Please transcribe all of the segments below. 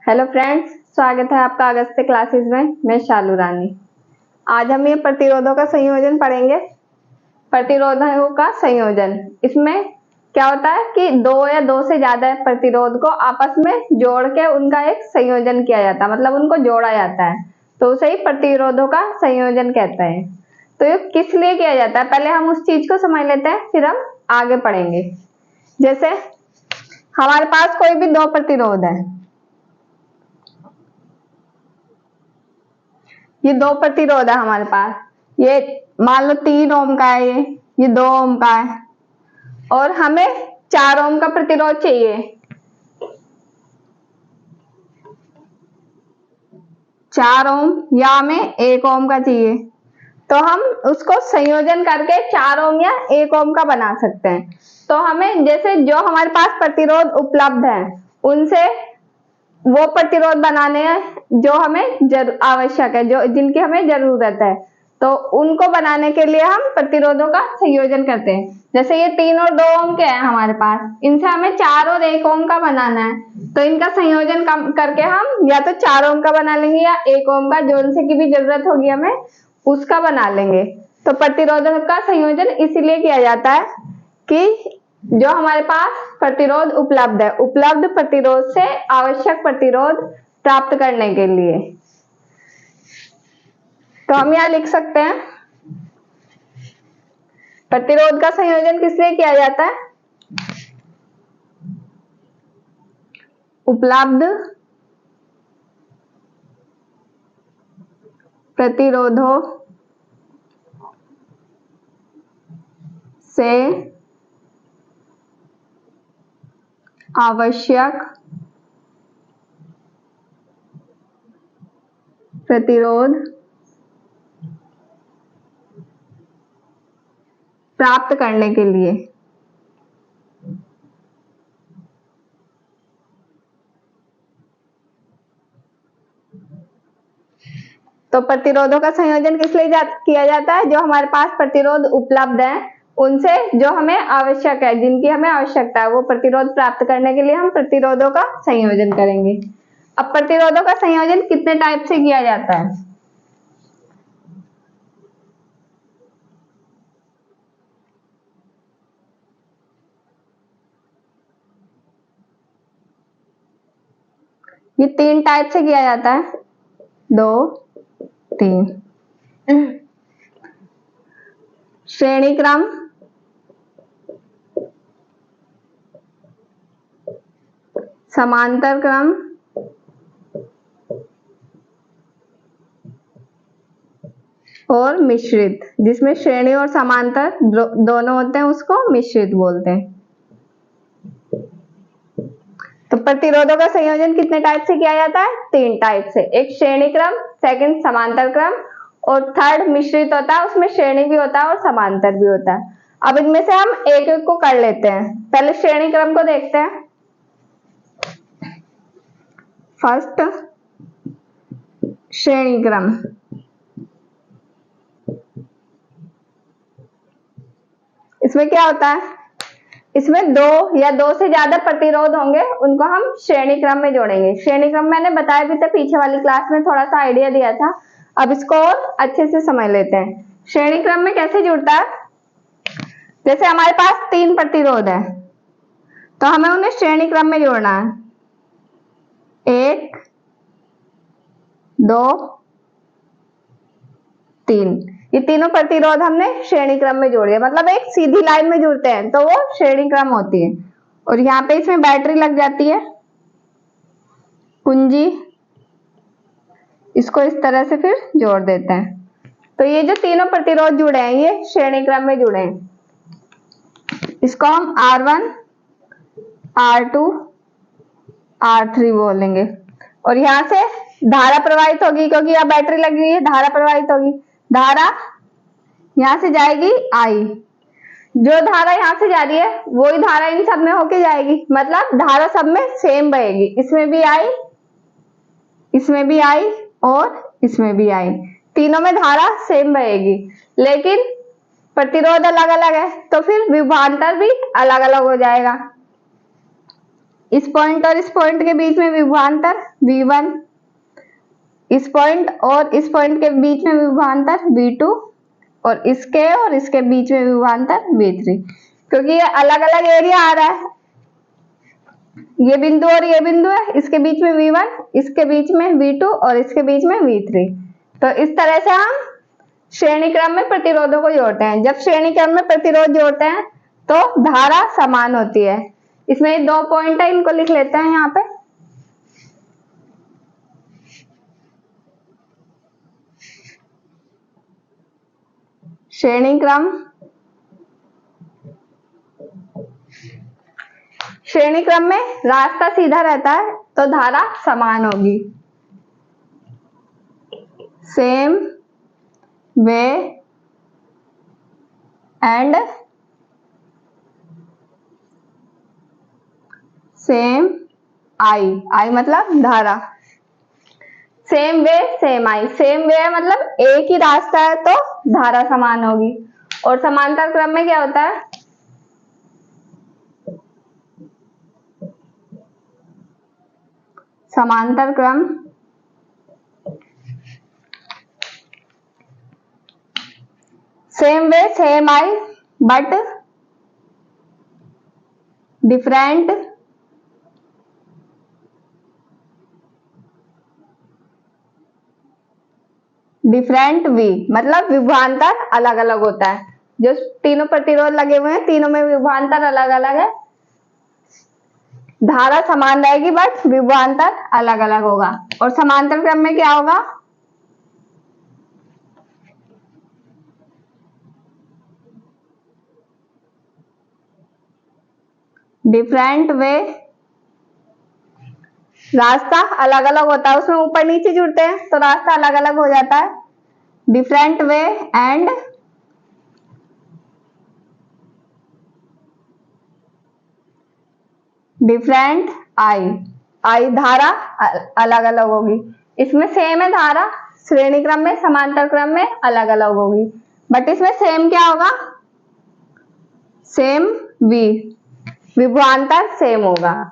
Hello friends, स्वागत है आपका अगस्त क्लासेस में। मैं शालू रानी। आज हम ये प्रतिरोधों का संयोजन पढ़ेंगे। प्रतिरोधों का संयोजन, इसमें क्या होता है कि दो या दो से ज्यादा प्रतिरोध को आपस में जोड़ के उनका एक संयोजन किया जाता है, मतलब उनको जोड़ा जाता है, तो उसे ही प्रतिरोधों का संयोजन कहते हैं। तो ये किस लिए किया जाता है, पहले हम उस चीज को समझ लेते हैं, फिर हम आगे पढ़ेंगे। जैसे हमारे पास कोई भी दो प्रतिरोध है, ये दो प्रतिरोध है हमारे पास। ये मान लो 3 ओम का है, ये 2 ओम का है, और हमें 4 ओम का प्रतिरोध चाहिए। 4 ओम या हमें 1 ओम का चाहिए, तो हम उसको संयोजन करके 4 ओम या 1 ओम का बना सकते हैं। तो हमें जैसे जो हमारे पास प्रतिरोध उपलब्ध है उनसे वो प्रतिरोध बनाने हैं जो हमें आवश्यक है, जो जिनकी हमें जरूरत है, तो उनको बनाने के लिए हम प्रतिरोधों का संयोजन करते हैं। जैसे ये 3 और 2 ओम के हैं हमारे पास, इनसे हमें 4 और 1 ओम का बनाना है, तो इनका संयोजन करके हम या तो 4 ओम का बना लेंगे या 1 ओम का, जो उनसे की भी जरूरत होगी हमें उसका बना लेंगे। तो प्रतिरोधों का संयोजन इसीलिए किया जाता है कि जो हमारे पास प्रतिरोध उपलब्ध है, उपलब्ध प्रतिरोध से आवश्यक प्रतिरोध प्राप्त करने के लिए। तो हम यहां लिख सकते हैं प्रतिरोध का संयोजन किस लिए किया जाता है, उपलब्ध प्रतिरोधों से आवश्यक प्रतिरोध प्राप्त करने के लिए। तो प्रतिरोधों का संयोजन किस लिए किया जाता है, जो हमारे पास प्रतिरोध उपलब्ध है उनसे जो हमें आवश्यक है, जिनकी हमें आवश्यकता है, वो प्रतिरोध प्राप्त करने के लिए हम प्रतिरोधों का संयोजन करेंगे। अब प्रतिरोधों का संयोजन कितने टाइप से किया जाता है, ये 3 टाइप से किया जाता है, 2 3। श्रेणी क्रम, समांतर क्रम और मिश्रित। जिसमें श्रेणी और समांतर दोनों होते हैं उसको मिश्रित बोलते हैं। तो प्रतिरोधों का संयोजन कितने टाइप से किया जाता है, 3 टाइप से। एक श्रेणी क्रम, सेकंड समांतर क्रम, और थर्ड मिश्रित होता है, उसमें श्रेणी भी होता है और समांतर भी होता है। अब इनमें से हम एक एक को कर लेते हैं। पहले श्रेणी क्रम को देखते हैं। फर्स्ट श्रेणी क्रम, इसमें क्या होता है, इसमें 2 या 2 से ज्यादा प्रतिरोध होंगे, उनको हम श्रेणी क्रम में जोड़ेंगे। श्रेणी क्रम मैंने बताया भी था पीछे वाली क्लास में, थोड़ा सा आइडिया दिया था। अब इसको और अच्छे से समझ लेते हैं। श्रेणी क्रम में कैसे जुड़ता है, जैसे हमारे पास 3 प्रतिरोध है तो हमें उन्हें श्रेणी क्रम में जोड़ना है। 1 2 3, ये तीनों प्रतिरोध हमने श्रेणी क्रम में जोड़ दिया, मतलब एक सीधी लाइन में जुड़ते हैं तो वो श्रेणी क्रम होती है। और यहाँ पे इसमें बैटरी लग जाती है, कुंजी, इसको इस तरह से फिर जोड़ देते हैं। तो ये जो तीनों प्रतिरोध जुड़े हैं ये श्रेणी क्रम में जुड़े हैं। इसको हम R1 R2 R3 बोलेंगे। और यहाँ से धारा प्रवाहित होगी, क्योंकि यहाँ बैटरी लगी हुई है, धारा प्रवाहित होगी। धारा यहाँ से जाएगी I, जो धारा यहाँ से जा रही है वही धारा इन सब में होके जाएगी, मतलब धारा सब में सेम बहेगी। इसमें भी I, इसमें भी I और इसमें भी I, तीनों में धारा सेम बहेगी, लेकिन प्रतिरोध अलग अलग है तो फिर विभवांतर भी अलग अलग हो जाएगा। इस पॉइंट और इस पॉइंट के बीच में विभवांतर V1, इस पॉइंट और इस पॉइंट के बीच में विभवांतर V2 और इसके बीच में विभवांतर V3, क्योंकि ये अलग अलग एरिया आ रहा है। ये बिंदु और ये बिंदु है, इसके बीच में V1, इसके बीच में V2 और इसके बीच में V3। तो इस तरह से हम श्रेणी क्रम में प्रतिरोधों को जोड़ते हैं। जब श्रेणी क्रम में प्रतिरोध जोड़ते हैं तो धारा समान होती है। इसमें 2 पॉइंट है, इनको लिख लेते हैं यहाँ पे। श्रेणी क्रम में रास्ता सीधा रहता है तो धारा समान होगी। सेम वे एंड सेम आई मतलब धारा। सेम वे सेम आई, सेम वे मतलब एक ही रास्ता है तो धारा समान होगी। और समांतर क्रम में क्या होता है? समांतर क्रम same way same I but different V, मतलब विभवांतर अलग अलग होता है। जो तीनों प्रतिरोध लगे हुए हैं, तीनों में विभवांतर अलग अलग है। धारा समान रहेगी बट विभवांतर अलग अलग होगा। और समांतर क्रम में क्या होगा? डिफरेंट वे, रास्ता अलग अलग होता है, उसमें ऊपर नीचे जुड़ते हैं तो रास्ता अलग अलग हो जाता है। Different way and different I धारा अलग अलग होगी। इसमें सेम है धारा, श्रेणी क्रम में समांतर क्रम में अलग अलग होगी, बट इसमें सेम क्या होगा? सेम वी, विभवांतर सेम होगा।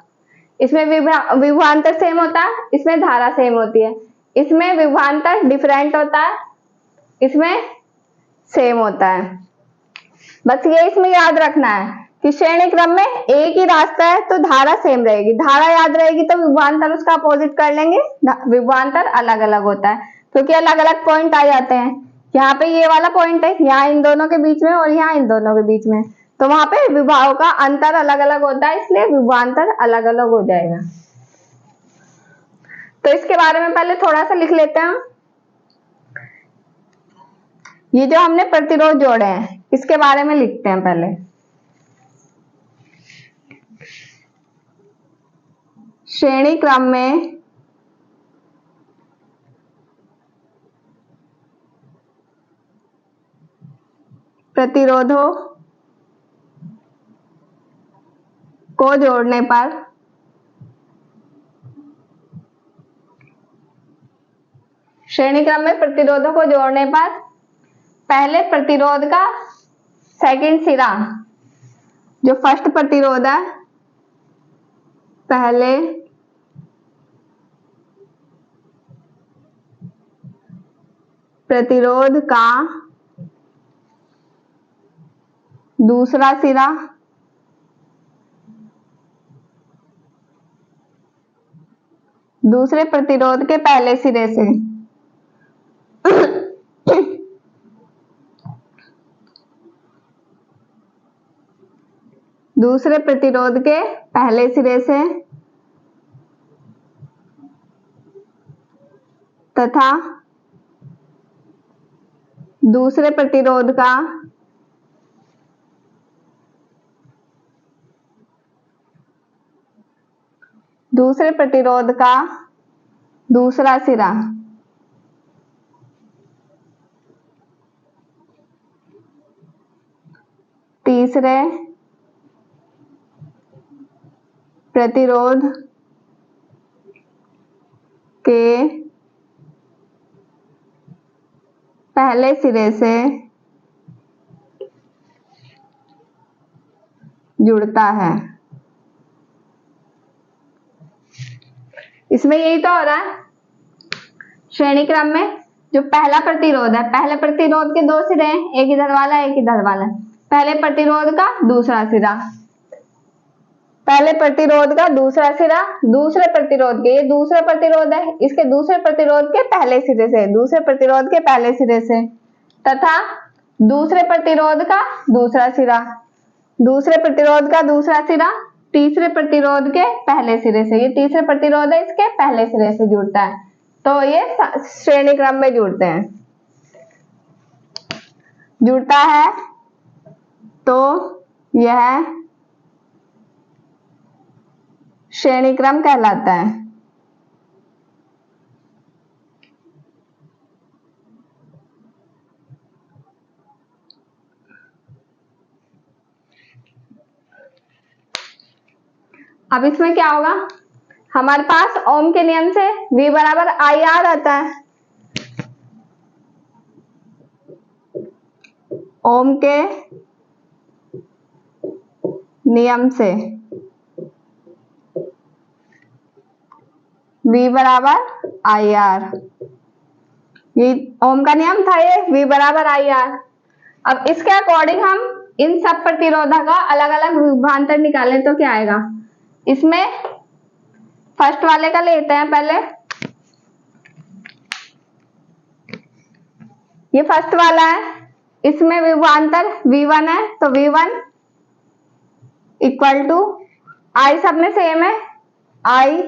इसमें विभवांतर सेम होता है, इसमें धारा सेम होती है। इसमें विभवांतर डिफरेंट होता है, इसमें सेम होता है। बस ये इसमें याद रखना है कि श्रेणी क्रम में एक ही रास्ता है तो धारा सेम रहेगी। धारा याद रहेगी तो विभवांतर उसका अपोजिट कर लेंगे, विभवांतर अलग अलग होता है क्योंकि अलग अलग पॉइंट आ जाते हैं। यहाँ पे ये वाला पॉइंट है, यहाँ इन दोनों के बीच में और यहाँ इन दोनों के बीच में, तो वहां पे विभवाओं का अंतर अलग अलग होता है, इसलिए विभवांतर अलग अलग हो जाएगा। तो इसके बारे में पहले थोड़ा सा लिख लेते हैं। ये जो हमने प्रतिरोध जोड़े हैं इसके बारे में लिखते हैं पहले। श्रेणी क्रम में प्रतिरोधों को जोड़ने पर श्रेणी क्रम में प्रतिरोधों को जोड़ने पर पहले प्रतिरोध का सेकंड सिरा, जो फर्स्ट प्रतिरोध है, पहले प्रतिरोध का दूसरा सिरा दूसरे प्रतिरोध के पहले सिरे से दूसरे प्रतिरोध के पहले सिरे से तथा दूसरे प्रतिरोध का दूसरा सिरा तीसरे प्रतिरोध के पहले सिरे से जुड़ता है। इसमें यही तो हो रहा है, श्रेणी क्रम में जो पहला प्रतिरोध है, पहले प्रतिरोध के दो सिरे हैं, एक इधर वाला एक इधर वाला। पहले प्रतिरोध का दूसरा सिरा, पहले प्रतिरोध का दूसरा सिरा दूसरे प्रतिरोध के, ये दूसरा प्रतिरोध है, इसके दूसरे प्रतिरोध के पहले सिरे से, दूसरे प्रतिरोध के पहले सिरे से, तथा दूसरे प्रतिरोध का दूसरा सिरा, दूसरे प्रतिरोध का दूसरा सिरा तीसरे प्रतिरोध के पहले सिरे से, ये तीसरे प्रतिरोध है इसके पहले सिरे से जुड़ता है, तो ये श्रेणी क्रम में जुड़ते हैं, जुड़ता है तो यह श्रेणी क्रम कहलाता है। अब इसमें क्या होगा, हमारे पास ओम के नियम से V बराबर आई आर आता है, ओम के नियम से V बराबर आई आर, ये ओम का नियम था, ये V बराबर आई आर। अब इसके अकॉर्डिंग हम इन सब प्रतिरोधा का अलग अलग विभवांतर निकालें तो क्या आएगा, इसमें फर्स्ट वाले का लेते हैं पहले, ये फर्स्ट वाला है, इसमें विभवांतर V1 है, तो V1 इक्वल टू आई, सब में सेम है I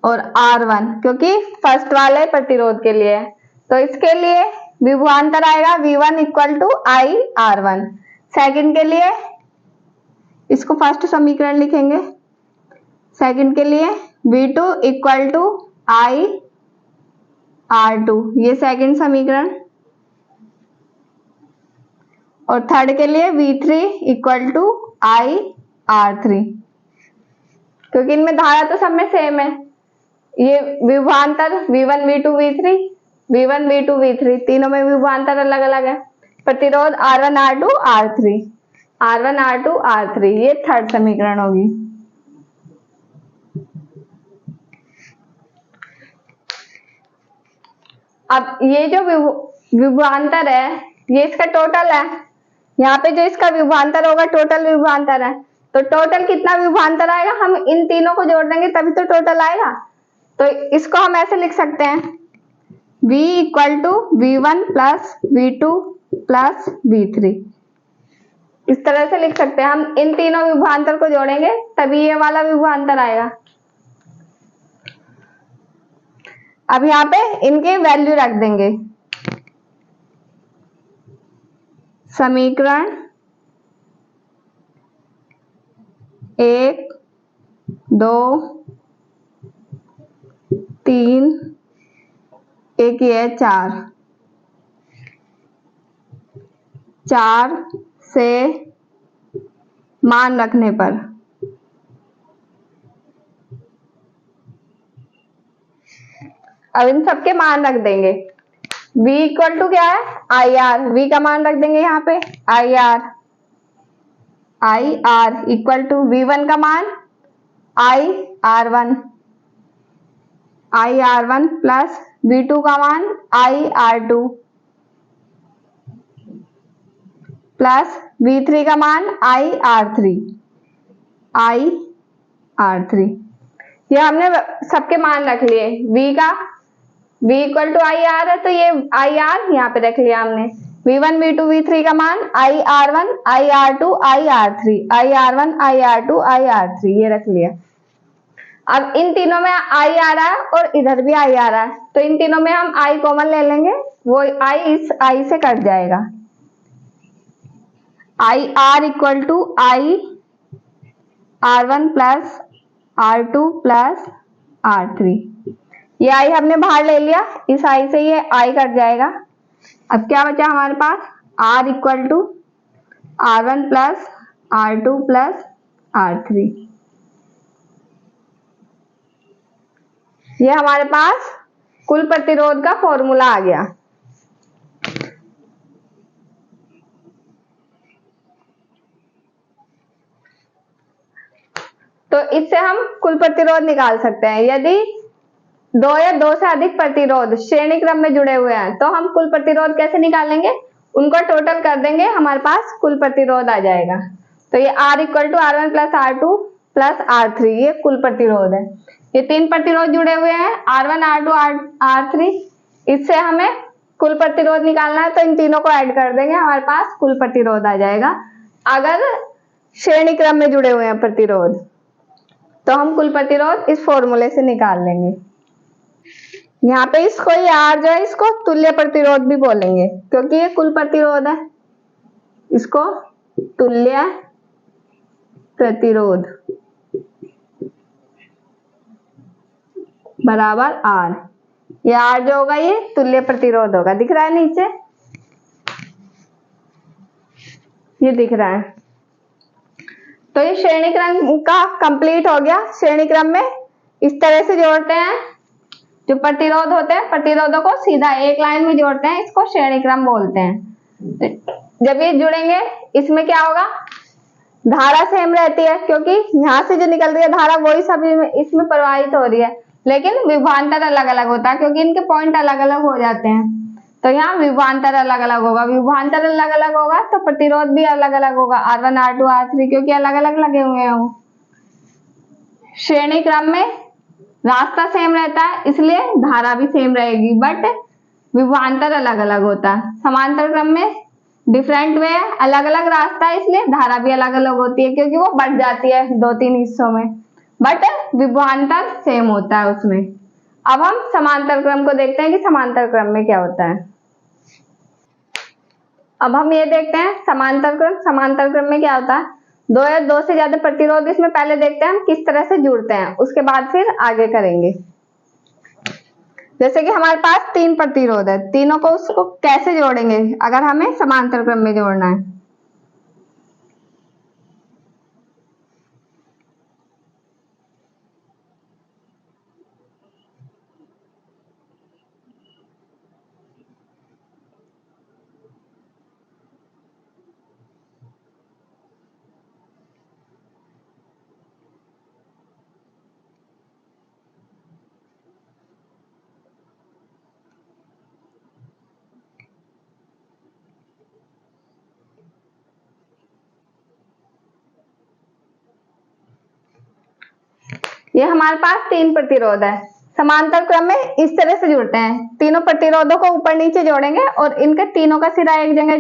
और R1, क्योंकि फर्स्ट वाले प्रतिरोध के लिए है, तो इसके लिए विभवांतर आएगा V1 equal to I R1। Second के लिए इसको फर्स्ट समीकरण लिखेंगे, सेकंड के लिए V2 equal to I R2, ये सेकंड समीकरण, और थर्ड के लिए V3 equal to I R3, क्योंकि इनमें धारा तो सब में सेम है, ये विभवांतर V1 V2 V3, V1 V2 V3 तीनों में विभवांतर अलग अलग है, प्रतिरोध R1 R2 R3, R1 R2 R3, ये थर्ड समीकरण होगी। अब ये जो विभवांतर है ये इसका टोटल है, यहाँ पे जो इसका विभवांतर होगा टोटल विभवांतर है, तो टोटल कितना विभवांतर आएगा, हम इन तीनों को जोड़ देंगे तभी तो टोटल आएगा, तो इसको हम ऐसे लिख सकते हैं V equal to V1 plus V2 plus V3, इस तरह से लिख सकते हैं, हम इन तीनों विभवांतर को जोड़ेंगे तभी ये वाला विभवांतर आएगा। अब यहाँ पे इनके वैल्यू रख देंगे, समीकरण 1 2 3, एक ये 4 से मान रखने पर अब इन सबके मान रख देंगे, V इक्वल टू क्या है आई आर, V का मान रख देंगे यहाँ पे आई आर इक्वल टू V1 का मान I R one plus V2 का मान आई R2 प्लस V3 का मान आई R3, ये हमने सबके मान रख लिए, V equal to I R है तो ये आई आर यहाँ पे रख लिया हमने, V1 V2 V3 का मान आई R1 आई R2 आई R3, आई R1 आई R2 आई R3, ये रख लिया। अब इन तीनों में आई आ रहा है और इधर भी आई आ रहा है, तो इन तीनों में हम आई कॉमन ले लेंगे, वो आई इस आई से कट जाएगा, I R equal to I R1 plus R2 plus R3, ये आई हमने बाहर ले लिया, इस आई से ये आई कट जाएगा। अब क्या बचा हमारे पास, R equal to R1 plus R2 plus R3, ये हमारे पास कुल प्रतिरोध का फॉर्मूला आ गया। तो इससे हम कुल प्रतिरोध निकाल सकते हैं। यदि दो या दो से अधिक प्रतिरोध श्रेणी क्रम में जुड़े हुए हैं तो हम कुल प्रतिरोध कैसे निकालेंगे, उनको टोटल कर देंगे, हमारे पास कुल प्रतिरोध आ जाएगा। तो ये R equal to R1 plus R2 plus R3, ये कुल प्रतिरोध है। ये तीन प्रतिरोध जुड़े हुए हैं R1 R2 R3, इससे हमें कुल प्रतिरोध निकालना है तो इन तीनों को ऐड कर देंगे, हमारे पास कुल प्रतिरोध आ जाएगा। अगर श्रेणी क्रम में जुड़े हुए हैं प्रतिरोध तो हम कुल प्रतिरोध इस फॉर्मूले से निकाल लेंगे। यहाँ पे इसको ये R जो है इसको तुल्य प्रतिरोध भी बोलेंगे क्योंकि ये कुल प्रतिरोध है, इसको तुल्य प्रतिरोध बराबर R। ये R जो होगा ये तुल्य प्रतिरोध होगा, दिख रहा है नीचे, ये दिख रहा है। तो ये श्रेणी क्रम का कंप्लीट हो गया। श्रेणी क्रम में इस तरह से जोड़ते हैं, जो प्रतिरोध होते हैं प्रतिरोधों को सीधा एक लाइन में जोड़ते हैं, इसको श्रेणी क्रम बोलते हैं। जब ये जुड़ेंगे इसमें क्या होगा, धारा सेम रहती है क्योंकि यहाँ से जो निकल रही है धारा वही सभी इसमें प्रवाहित हो रही है, लेकिन विभवांतर अलग अलग होता है क्योंकि इनके पॉइंट अलग अलग हो जाते हैं। तो यहाँ विभवांतर अलग अलग होगा, विभवांतर अलग अलग होगा तो प्रतिरोध भी अलग अलग होगा, R1 R2 R3 क्योंकि अलग अलग लगे हुए हैं वो। श्रेणी क्रम में रास्ता सेम रहता है इसलिए धारा भी सेम रहेगी, बट विभवांतर अलग अलग होता है। समांतर क्रम में डिफरेंट वे है, अलग अलग रास्ता है इसलिए धारा भी अलग अलग होती है क्योंकि वो बढ़ जाती है दो तीन हिस्सों में, बट विभवांतर सेम होता है उसमें। अब हम समांतर क्रम को देखते हैं कि समांतर क्रम में क्या होता है। अब हम ये देखते हैं समांतर क्रम। समांतर क्रम में क्या होता है, दो या दो से ज्यादा प्रतिरोध, इसमें पहले देखते हैं हम किस तरह से जुड़ते हैं, उसके बाद फिर आगे करेंगे। जैसे कि हमारे पास तीन प्रतिरोध है, तीनों को उसको कैसे जोड़ेंगे अगर हमें समांतर क्रम में जोड़ना है। ये हमारे पास तीन प्रतिरोध है, समांतर क्रम में इस तरह से जुड़ते हैं। तीनों प्रतिरोधों को ऊपर नीचे जोड़ेंगे और इनके तीनों का सिरा एक जगह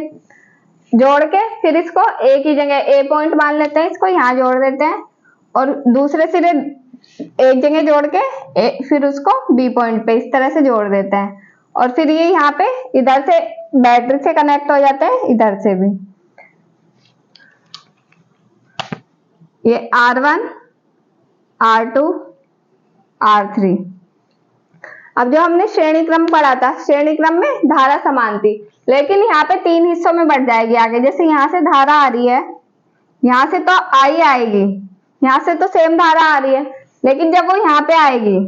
जोड़ के फिर इसको एक ही जगह ए पॉइंट मान लेते हैं, इसको यहाँ जोड़ देते हैं और दूसरे सिरे एक जगह जोड़ के फिर उसको बी पॉइंट पे इस तरह से जोड़ देते हैं और फिर ये यहाँ पे इधर से बैटरी से कनेक्ट हो जाते हैं, इधर से भी। ये R1 R2 R3। अब जो हमने श्रेणी क्रम पढ़ा था, श्रेणी क्रम में धारा समान थी लेकिन यहाँ पे तीन हिस्सों में बढ़ जाएगी आगे। जैसे यहाँ से धारा आ रही है, यहाँ से तो आई आएगी, यहाँ से तो सेम धारा आ रही है, लेकिन जब वो यहाँ पे आएगी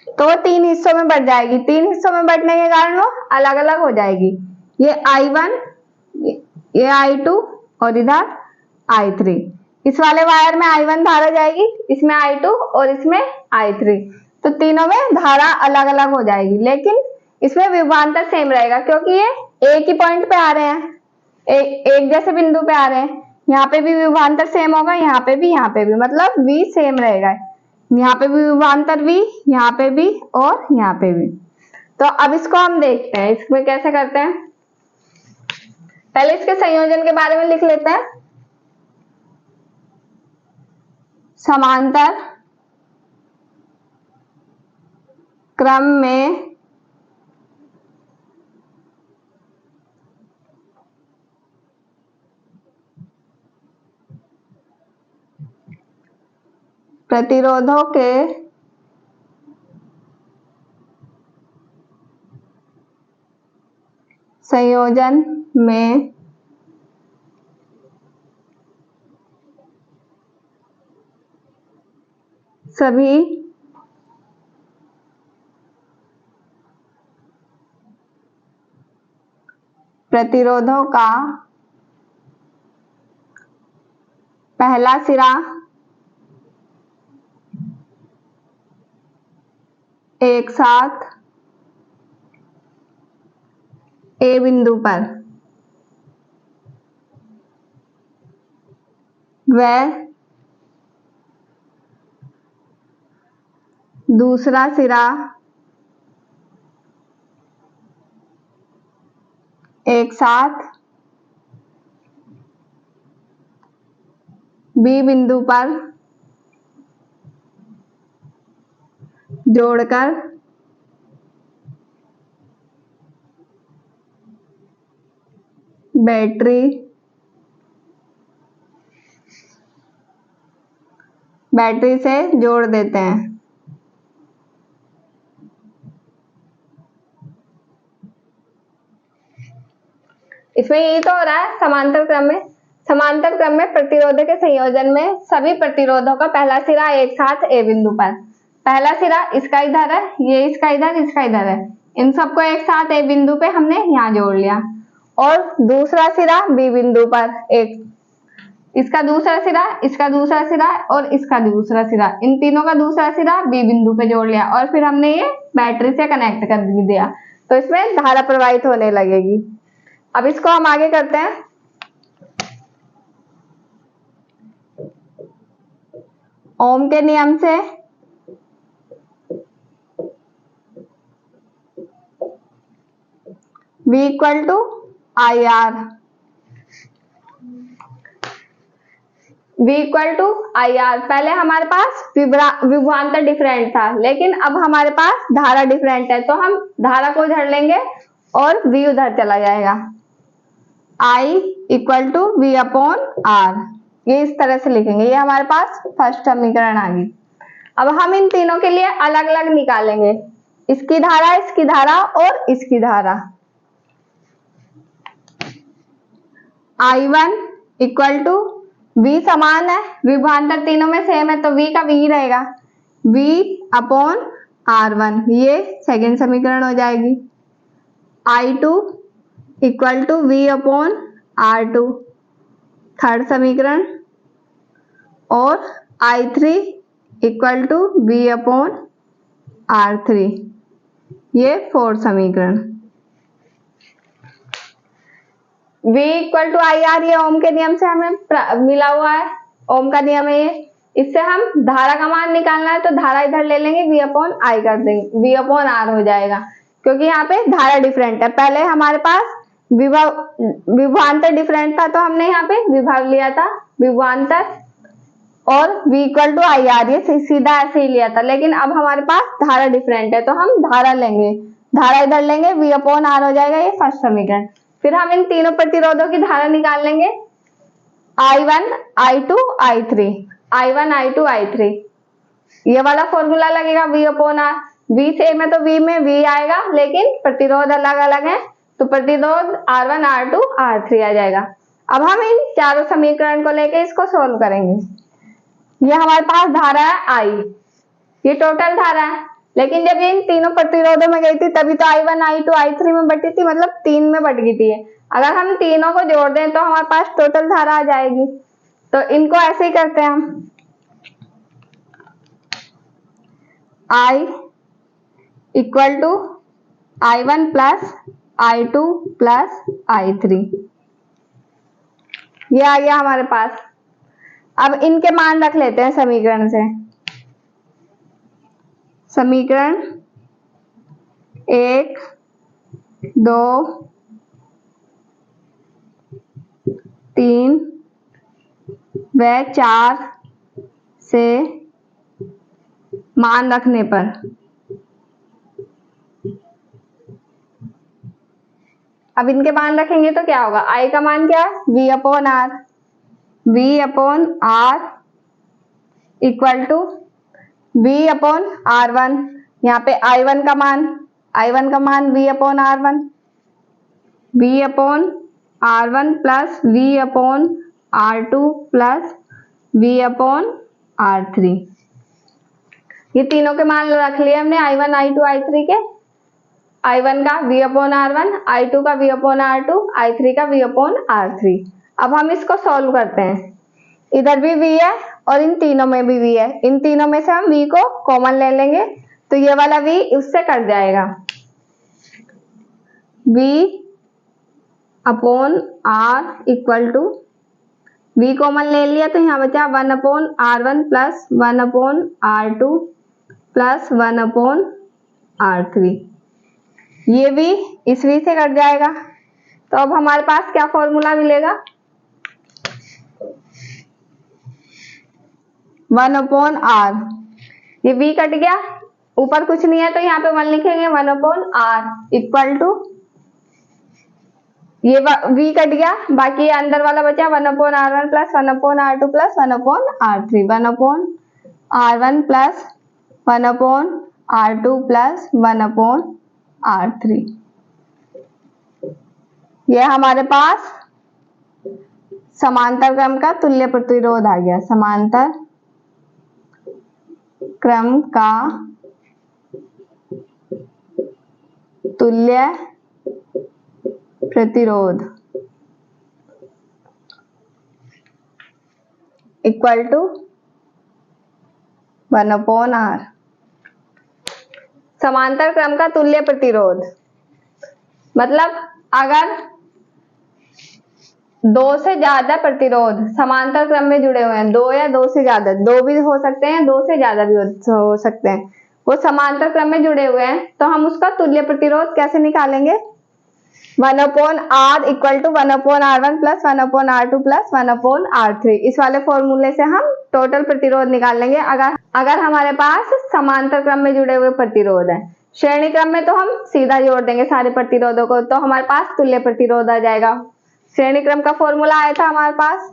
तो वो तीन हिस्सों में बढ़ जाएगी। तीन हिस्सों में बढ़ने के कारण वो अलग अलग हो जाएगी। ये I1, ये I2 और इधर I3। इस वाले वायर में I1 धारा जाएगी, इसमें I2 और इसमें I3, तो तीनों में धारा अलग अलग हो जाएगी, लेकिन इसमें विभवांतर सेम रहेगा क्योंकि ये एक ही पॉइंट पे आ रहे हैं, एक जैसे बिंदु पे आ रहे हैं। यहाँ पे भी विभवांतर सेम होगा, यहाँ पे भी मतलब V सेम रहेगा। यहाँ पे भी विभवांतर V, यहाँ पे भी और यहाँ पे भी। तो अब इसको हम देखते हैं इसमें कैसे करते हैं। पहले इसके संयोजन के बारे में लिख लेते हैं। समांतर क्रम में प्रतिरोधों के संयोजन में सभी प्रतिरोधों का पहला सिरा एक साथ ए बिंदु पर व दूसरा सिरा एक साथ बी बिंदु पर जोड़कर बैटरी से जोड़ देते हैं। इसमें यही तो हो रहा है समांतर क्रम में प्रतिरोधों के संयोजन में सभी प्रतिरोधों का पहला सिरा एक साथ ए बिंदु पर, पहला सिरा इसका इधर है, ये इसका इधर है, इन सबको एक साथ ए बिंदु पे हमने यहाँ जोड़ लिया। और दूसरा सिरा बी बिंदु पर एक, इसका दूसरा सिरा, इसका दूसरा सिरा और इसका दूसरा सिरा, इन तीनों का दूसरा सिरा बी बिंदु पे जोड़ लिया और फिर हमने ये बैटरी से कनेक्ट कर दिया, तो इसमें धारा प्रवाहित होने लगेगी। अब इसको हम आगे करते हैं। ओम के नियम से V equal to I R, V equal to I R. पहले हमारे पास विभवांतर डिफरेंट था, लेकिन अब हमारे पास धारा डिफरेंट है, तो हम धारा को इधर लेंगे और V उधर चला जाएगा। I equal to V upon R, ये इस तरह से लिखेंगे। ये हमारे पास फर्स्ट समीकरण आ गई। अब हम इन तीनों के लिए अलग अलग निकालेंगे, इसकी धारा और इसकी धारा। I1 इक्वल टू V समान है, विभवांतर तीनों में सेम है, तो V का V ही रहेगा, V अपॉन R1, ये सेकेंड समीकरण हो जाएगी। I2 equal to V upon R2, third समीकरण। और I3 equal to V upon R3, ये फोर्थ समीकरण। V equal to I R, ये ओम के नियम से हमें मिला हुआ है, ओम का नियम है ये। इससे हम धारा का मान निकालना है, तो धारा इधर ले लेंगे, V अपॉन आई कर देंगे, V अपॉन आर हो जाएगा, क्योंकि यहाँ पे धारा डिफरेंट है। पहले हमारे पास विभवांतर डिफरेंट था, तो हमने यहाँ पे विभव लिया था, विभवांतर, और V equal to I R, ये सीधा ऐसे ही लिया था। लेकिन अब हमारे पास धारा डिफरेंट है, तो हम धारा लेंगे, धारा इधर लेंगे, V अपॉन आर हो जाएगा, ये फर्स्ट समीकरण। फिर हम इन तीनों प्रतिरोधों की धारा निकाल लेंगे, I1, I2, I3, I1, I2, I3, ये वाला फॉर्मूला लगेगा V upon R. V same है तो V में V आएगा, लेकिन प्रतिरोध अलग अलग है, तो प्रतिरोध R1, R2, R3 आ जाएगा। अब हम इन चारों समीकरण को लेके इसको सोल्व करेंगे। ये हमारे पास धारा है I, ये टोटल धारा है, लेकिन जब ये इन तीनों प्रतिरोधों में गई थी तभी तो I1, I2, I3 में बटी थी, मतलब 3 में बट गई थी। अगर हम तीनों को जोड़ दें तो हमारे पास टोटल धारा आ जाएगी। तो इनको ऐसे ही करते हैं हम, I equal to I1 plus I2 plus I3, ये आ गया हमारे पास। अब इनके मान रख लेते हैं समीकरण से। समीकरण 1, 2, 3 व 4 से मान रखने पर अब इनके मान रखेंगे तो क्या होगा, I का मान क्या है, V upon R, V upon R equal to V upon R1, यहाँ पे I1 का मान V upon R1, V upon R1 plus V upon R2 plus V upon R3, ये तीनों के मान रख लिए हमने, I1, I2, I3 के। I1 का V अपॉन R1, I2 का V अपॉन R2, I3 का V अपॉन R3। अब हम इसको सॉल्व करते हैं, इधर भी V है और इन तीनों में भी V है, इन तीनों में से हम V को कॉमन ले लेंगे, तो ये वाला v उससे कट जाएगा, v upon r equal to, v common ले लिया तो यहाँ बचा 1/r1 plus 1/r2 plus 1/r3। ये v इस v से कट जाएगा। तो अब हमारे पास क्या फॉर्मूला मिलेगा, 1/r, ये v कट गया, ऊपर कुछ नहीं है तो यहाँ पे 1 लिखेंगे, 1/r इक्वल टू, ये v कट गया, बाकी ये अंदर वाला बचा 1/r1 plus 1/r2 plus 1/r3, 1/r1 plus 1/r2 plus 1/r3। ये हमारे पास समांतर क्रम का तुल्य प्रतिरोध आ गया, समांतर क्रम का तुल्य प्रतिरोध इक्वल टू 1/r। समांतर क्रम का तुल्य प्रतिरोध मतलब अगर दो से ज्यादा प्रतिरोध समांतर क्रम में जुड़े हुए हैं, दो या दो से ज्यादा, दो भी हो सकते हैं, दो से ज्यादा भी हो सकते हैं, वो समांतर क्रम में जुड़े हुए हैं, तो हम उसका तुल्य प्रतिरोध कैसे निकालेंगे, 1/r equal to 1/r1 plus 1/r2 plus 1/r3। इस वाले फॉर्मूले से हम टोटल प्रतिरोध निकाल लेंगे अगर हमारे पास समांतर क्रम में जुड़े हुए प्रतिरोध है। श्रेणी क्रम में तो हम सीधा जोड़ देंगे सारे प्रतिरोधों को, तो हमारे पास तुल्य प्रतिरोध आ जाएगा। श्रेणी क्रम का फॉर्मूला आया था हमारे पास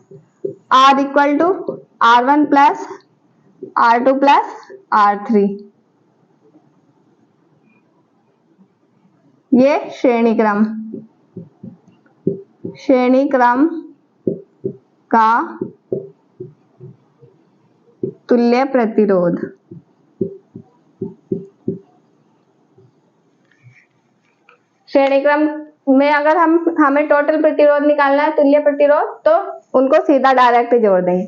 r equal to r1 plus r2 plus r3। ये श्रेणी क्रम का तुल्य प्रतिरोध। श्रेणी क्रम में अगर हमें टोटल प्रतिरोध निकालना है, तुल्य प्रतिरोध, तो उनको सीधा डायरेक्ट जोड़ देंगे।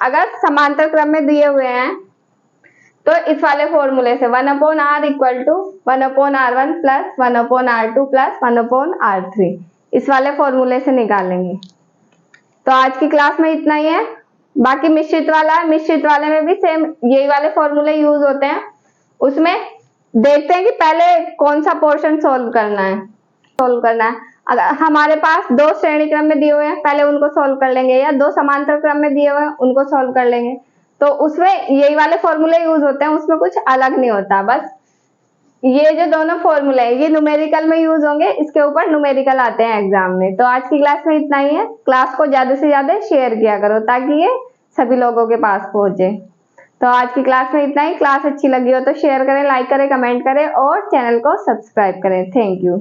अगर समांतर क्रम में दिए हुए हैं तो इस वाले फॉर्मूले से 1/r equal to 1/r1 plus 1/r2 plus 1/r3, इस वाले फॉर्मूले से निकालेंगे। तो आज की क्लास में इतना ही है। बाकी मिश्रित वाला है, मिश्रित वाले में भी सेम यही वाले फॉर्मूले यूज होते हैं। उसमें देखते हैं कि पहले कौन सा पोर्शन सोल्व करना है। अगर हमारे पास दो श्रेणी क्रम में दिए हुए हैं, पहले उनको सोल्व कर लेंगे, या दो समांतर क्रम में दिए हुए हैं उनको सोल्व कर लेंगे। तो उसमें यही वाले फॉर्मूले यूज होते हैं, उसमें कुछ अलग नहीं होता। बस ये जो दोनों फॉर्मूले है ये न्यूमेरिकल में यूज होंगे, इसके ऊपर न्यूमेरिकल आते हैं एग्जाम में। तो आज की क्लास में इतना ही है। क्लास को ज्यादा से ज्यादा शेयर किया करो ताकि ये सभी लोगों के पास पहुंचे। तो आज की क्लास में इतना ही। क्लास अच्छी लगी हो तो शेयर करें, लाइक करें, कमेंट करें और चैनल को सब्सक्राइब करें। Thank you.